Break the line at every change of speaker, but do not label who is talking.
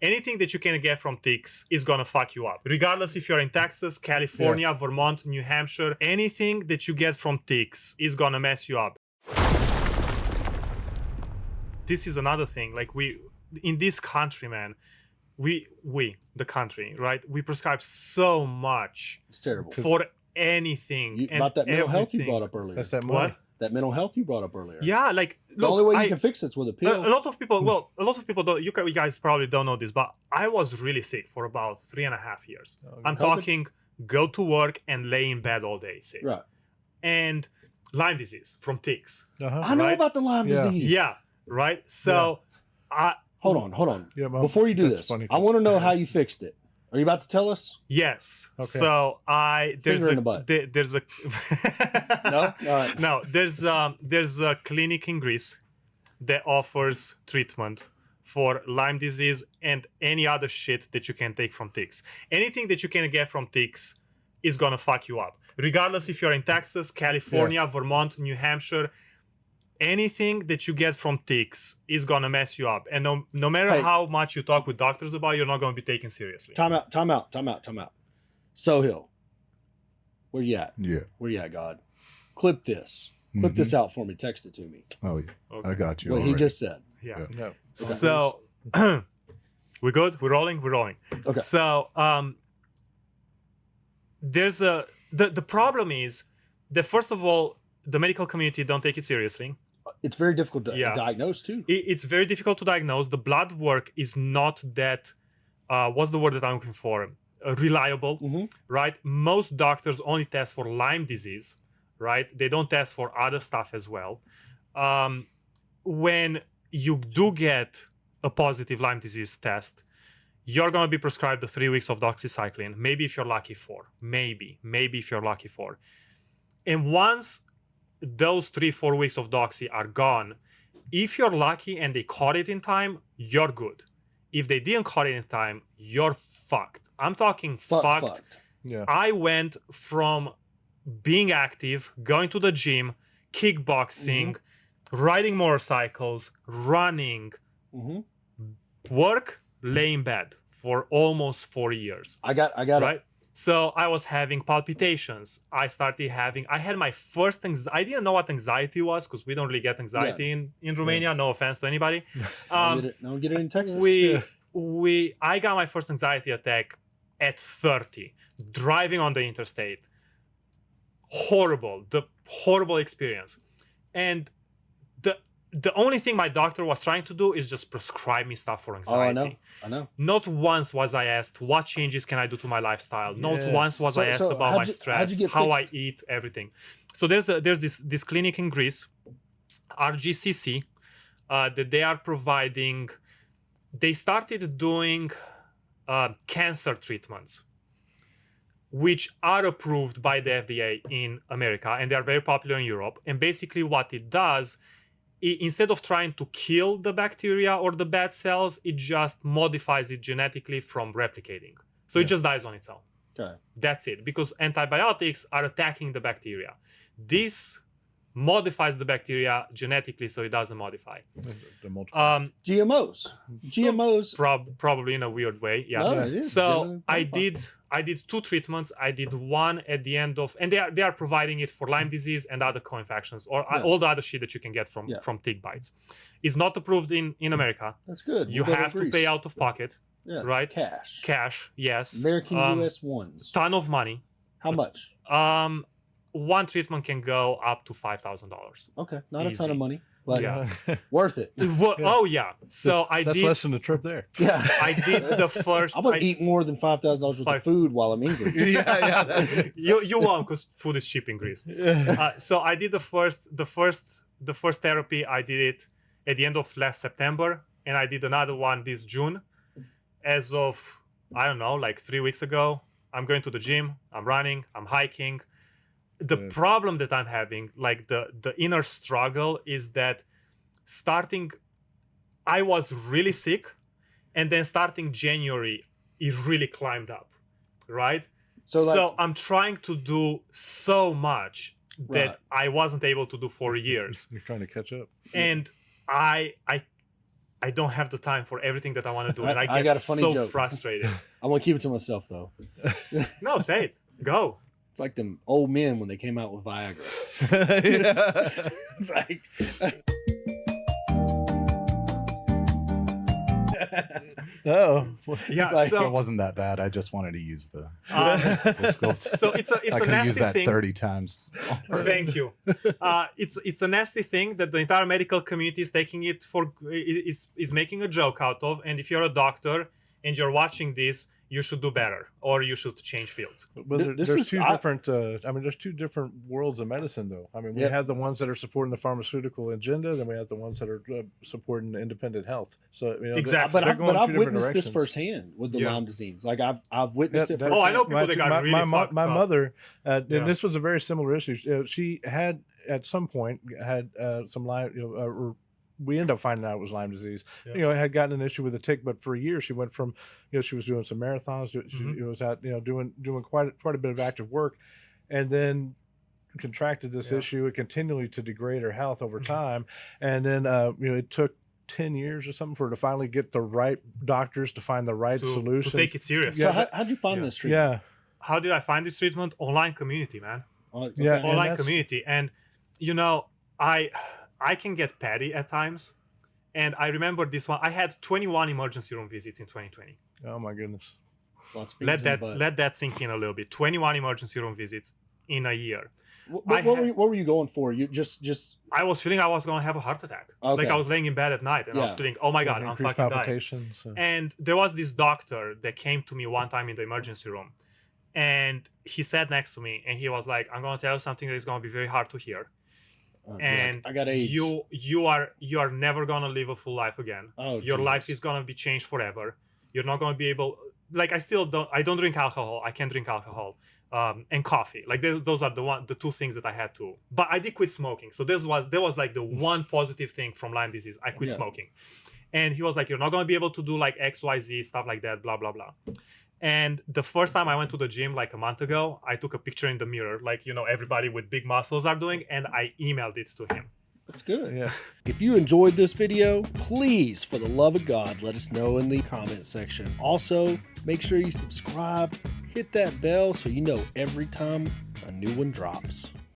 Anything that you can get from ticks is gonna fuck you up. Regardless if you're in Texas, California, Vermont, New Hampshire, anything that you get from ticks is gonna mess you up. This is another thing. Like in this country, man, we the country, right? We prescribe so much.
It's terrible.
For anything.
About that mental health you brought up earlier.
That's that money.
What?
That mental health you brought up earlier.
Yeah, like
the only way you can fix it's with a pill.
A lot of people don't. You guys probably don't know this, but I was really sick for about 3.5 years. I'm talking go to work and lay in bed all day sick.
Right.
And Lyme disease from ticks.
I know about the Lyme disease.
Yeah. Right. So,
hold on.
Yeah,
before you do this, I want to know how you fixed it. Are you about to tell us?
Yes.
Okay.
So there's
Finger in the butt.
There's a
no. All right.
No. There's a clinic in Greece that offers treatment for Lyme disease and any other shit that you can take from ticks. Anything that you can get from ticks is gonna fuck you up. Regardless if you're in Texas, California, Vermont, New Hampshire. Anything that you get from ticks is gonna mess you up, and no matter how much you talk with doctors about it, you're not gonna be taken seriously.
Time out. Sohill, where you at?
Yeah.
Where you at, God? Clip this. Clip this out for me. Text it to me.
Oh yeah.
Okay.
I got you.
What he just said.
Yeah.
No.
So we're good. We're rolling.
Okay.
So there's the problem is that first of all, the medical community don't take it seriously.
It's very difficult to diagnose too.
It's very difficult to diagnose. The blood work is not that. What's the word that I'm looking for? Reliable, right? Most doctors only test for Lyme disease, right? They don't test for other stuff as well. When you do get a positive Lyme disease test, you're going to be prescribed the 3 weeks of doxycycline. Maybe if you're lucky 4. Maybe if you're lucky 4. And once those 3-4 weeks of doxy are gone, if you're lucky and they caught it in time, you're good. If they didn't caught it in time, you're fucked. I'm talking fucked.
Yeah.
I went from being active, going to the gym, kickboxing, riding motorcycles, running, work, lay in bed for almost 4 years.
I got
right. So I was having palpitations. I had my first anxiety. I didn't know what anxiety was because we don't really get anxiety in Romania. No offense to anybody.
Don't get it in Texas.
I got my first anxiety attack at 30, driving on the interstate. The horrible experience. And the only thing my doctor was trying to do is just prescribe me stuff for anxiety.
I know.
Not once was I asked, what changes can I do to my lifestyle? Not once was I asked about my stress, how I eat, everything. So there's this clinic in Greece, RGCC, that they are providing. They started doing cancer treatments, which are approved by the FDA in America, and they are very popular in Europe. And basically what it does, instead of trying to kill the bacteria or the bad cells, it just modifies it genetically from replicating. So it just dies on its own.
Okay.
That's it. Because antibiotics are attacking the bacteria. This modifies the bacteria genetically so it doesn't modify.
GMOs.
Probably in a weird way. Yeah.
No, it is.
So I did 2 treatments. I did one at the end of, and they are providing it for Lyme disease and other co-infections or all the other shit that you can get from tick bites. It's not approved in America.
That's good.
You have to pay out of pocket.
Yeah,
right?
Cash,
yes.
American US ones.
Ton of money.
How much?
One treatment can go up to $5,000.
Okay, not
Easy.
a ton of money, but
worth
it.
Oh yeah. So
that's less than a trip there.
Yeah,
I did the first.
I'm gonna eat more than $5,000 worth of food while I'm in Greece.
You won't, because food is cheap in Greece. So I did the first therapy. I did it at the end of last September, and I did another one this June. As of, I don't know, like 3 weeks ago, I'm going to the gym, I'm running, I'm hiking. The problem that I'm having, like the inner struggle, is that I was really sick, and then starting January, it really climbed up, right? So I'm trying to do so much that I wasn't able to do for years.
You're trying to catch up.
And I I don't have the time for everything that I want to do, and I get
got a funny
so
joke.
frustrated.
I want to keep it to myself though.
No, say it. Go.
It's like them old men when they came out with Viagra. It's like.
Oh,
yeah.
like,
It wasn't that bad. I just wanted to use the difficult.
So it's
I
a
could have used
nasty
that
thing.
30 times.
Thank you. It's a nasty thing that the entire medical community is taking it for is making a joke out of. And if you're a doctor and you're watching this, you should do better, or you should change fields.
But there's two different. I mean, there's two different worlds of medicine, though. I mean, we have the ones that are supporting the pharmaceutical agenda, then we have the ones that are supporting independent health. So
Exactly.
But I've witnessed this firsthand with the Lyme disease. Like I've witnessed it.
Oh, I know people that got really fucked
my
up.
mother, and this was a very similar issue. She had at some point had some Lyme. We ended up finding out it was Lyme disease.
Yeah.
Had gotten an issue with a tick, but for a year she went from, she was doing some marathons. She was out, doing quite a bit of active work, and then contracted this issue. It continually to degrade her health over time, and then it took 10 years or something for her to finally get the right doctors to find the right solution
to take it serious.
So how'd you find this treatment?
Yeah.
How did I find this treatment? Online community, man.
Okay.
Yeah.
Online community, and I can get petty at times, and I remember this one. I had 21 emergency room visits in 2020.
Oh my goodness.
Let that sink in a little bit. 21 emergency room visits in a year.
What were you going for? You just
I was feeling I was going to have a heart attack.
Okay.
Like I was laying in bed at night and I was feeling, oh my God, I'm fucking dying. And there was this doctor that came to me one time in the emergency room, and he sat next to me and he was like, I'm going to tell you something that is going to be very hard to hear. And
I got AIDS.
You are never going to live a full life again.
Oh,
your life is going to be changed forever. You're not going to be able, like I don't drink alcohol. I can't drink alcohol. And coffee, like those are the two things that I had to. But I did quit smoking, so there was like the one positive thing from Lyme disease. I quit smoking, and he was like, "You're not going to be able to do like XYZ stuff like that, blah blah blah." And the first time I went to the gym like a month ago, I took a picture in the mirror, like everybody with big muscles are doing, and I emailed it to him.
That's good.
Yeah.
If you enjoyed this video, please, for the love of God, let us know in the comment section. Also, make sure you subscribe, hit that bell so you know every time a new one drops.